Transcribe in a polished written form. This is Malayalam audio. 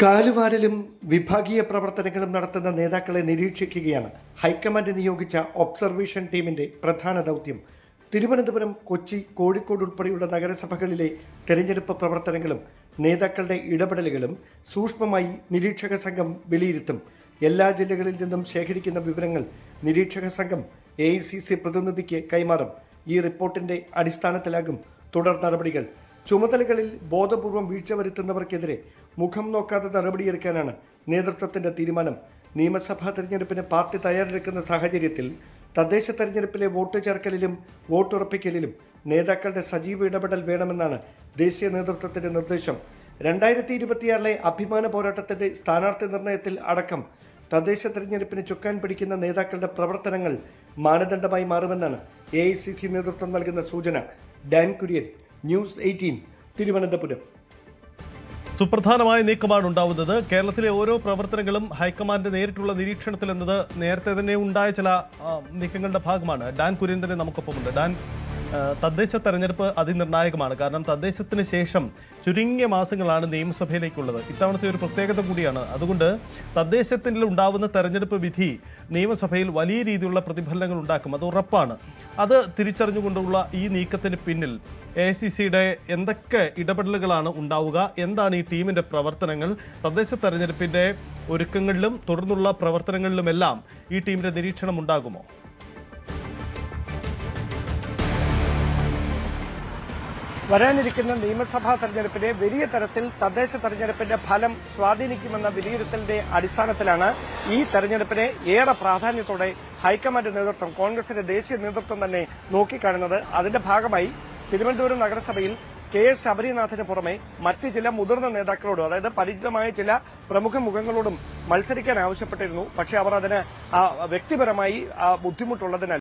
കാലുവാരലും വിഭാഗീയ പ്രവർത്തനങ്ങളും നടത്തുന്ന നേതാക്കളെ നിരീക്ഷിക്കുകയാണ് ഹൈക്കമാൻഡ് നിയോഗിച്ച ഒബ്സർവേഷൻ ടീമിന്റെ പ്രധാന ദൗത്യം. തിരുവനന്തപുരം, കൊച്ചി, കോഴിക്കോട് ഉൾപ്പെടെയുള്ള നഗരസഭകളിലെ തെരഞ്ഞെടുപ്പ് പ്രവർത്തനങ്ങളും നേതാക്കളുടെ ഇടപെടലുകളും സൂക്ഷ്മമായി നിരീക്ഷക സംഘം വിലയിരുത്തും. എല്ലാ ജില്ലകളിൽ നിന്നും ശേഖരിക്കുന്ന വിവരങ്ങൾ നിരീക്ഷക സംഘം AICC പ്രതിനിധിക്ക് കൈമാറും. ഈ റിപ്പോർട്ടിന്റെ അടിസ്ഥാനത്തിലാകും തുടർ നടപടികൾ. ചുമതലകളിൽ ബോധപൂർവം വീഴ്ച വരുത്തുന്നവർക്കെതിരെ മുഖം നോക്കാതെ നടപടിയെടുക്കാനാണ് നേതൃത്വത്തിന്റെ തീരുമാനം. നിയമസഭാ തെരഞ്ഞെടുപ്പിന് പാർട്ടി തയ്യാറെടുക്കുന്ന സാഹചര്യത്തിൽ തദ്ദേശ തെരഞ്ഞെടുപ്പിലെ വോട്ട് ചേർക്കലിലും വോട്ടുറപ്പിക്കലിലും നേതാക്കളുടെ സജീവ ഇടപെടൽ വേണമെന്നാണ് ദേശീയ നേതൃത്വത്തിന്റെ നിർദ്ദേശം. 2026 അഭിമാന പോരാട്ടത്തിന്റെ സ്ഥാനാർത്ഥി നിർണയത്തിൽ അടക്കം തദ്ദേശ തെരഞ്ഞെടുപ്പിന് ചുക്കാൻ പിടിക്കുന്ന നേതാക്കളുടെ പ്രവർത്തനങ്ങൾ മാനദണ്ഡമായി മാറുമെന്നാണ് AICC നേതൃത്വം നൽകുന്ന സൂചന. Dan Kurian, news 18, Thiruvananthapuram. സുപ്രധാനമായ നീക്കമാണ് ഉണ്ടാവുന്നത്. കേരളത്തിലെ ഓരോ പ്രവർത്തനങ്ങളും ഹൈക്കമാൻഡ് നേരിട്ടുള്ള നിരീക്ഷണത്തിൽ എന്നത് നേരത്തെ തന്നെ ഉണ്ടായ ചില നീക്കങ്ങളുടെ ഭാഗമാണ്. ഡാൻ കുര്യൻ തന്നെ നമുക്കൊപ്പമുണ്ട്. ഡാൻ, തദ്ദേശ തെരഞ്ഞെടുപ്പ് അതിനിർണായകമാണ്. കാരണം തദ്ദേശത്തിന് ശേഷം ചുരുങ്ങിയ മാസങ്ങളാണ് നിയമസഭയിലേക്കുള്ളത്. ഇത്തവണത്തെ ഒരു പ്രത്യേകത കൂടിയാണ്. അതുകൊണ്ട് തദ്ദേശത്തിൽ ഉണ്ടാവുന്ന തെരഞ്ഞെടുപ്പ് വിധി നിയമസഭയിൽ വലിയ രീതിയിലുള്ള പ്രതിഫലനങ്ങൾ ഉണ്ടാക്കും, അത് ഉറപ്പാണ്. അത് തിരിച്ചറിഞ്ഞുകൊണ്ടുള്ള ഈ നീക്കത്തിന് പിന്നിൽ AICCയുടെ എന്തൊക്കെ ഇടപെടലുകളാണ് ഉണ്ടാവുക? എന്താണ് ഈ ടീമിന്റെ പ്രവർത്തനങ്ങൾ? തദ്ദേശ തെരഞ്ഞെടുപ്പിന്റെ ഒരുക്കങ്ങളിലും തുടർന്നുള്ള പ്രവർത്തനങ്ങളിലുമെല്ലാം ഈ ടീമിന്റെ നിരീക്ഷണം ഉണ്ടാകുമോ? വരാനിരിക്കുന്ന നിയമസഭാ തെരഞ്ഞെടുപ്പിനെ വലിയ തരത്തിൽ തദ്ദേശ തെരഞ്ഞെടുപ്പിന്റെ ഫലം സ്വാധീനിക്കുമെന്ന വിലയിരുത്തലിന്റെ അടിസ്ഥാനത്തിലാണ് ഈ തെരഞ്ഞെടുപ്പിനെ ഏറെ പ്രാധാന്യത്തോടെ ഹൈക്കമാൻഡ് നേതൃത്വം, കോൺഗ്രസിന്റെ ദേശീയ നേതൃത്വം തന്നെ നോക്കിക്കാണുന്നത്. അതിന്റെ ഭാഗമായി തിരുവനന്തപുരം നഗരസഭയിൽ KS ശബരിനാഥിന് പുറമെ മറ്റ് ചില മുതിർന്ന നേതാക്കളോടും, അതായത് പരിചിതമായ ചില പ്രമുഖ മുഖങ്ങളോടും മത്സരിക്കാൻ ആവശ്യപ്പെട്ടിരുന്നു. പക്ഷേ അവർ അതിന് വ്യക്തിപരമായി ബുദ്ധിമുട്ടുള്ളതിനാൽ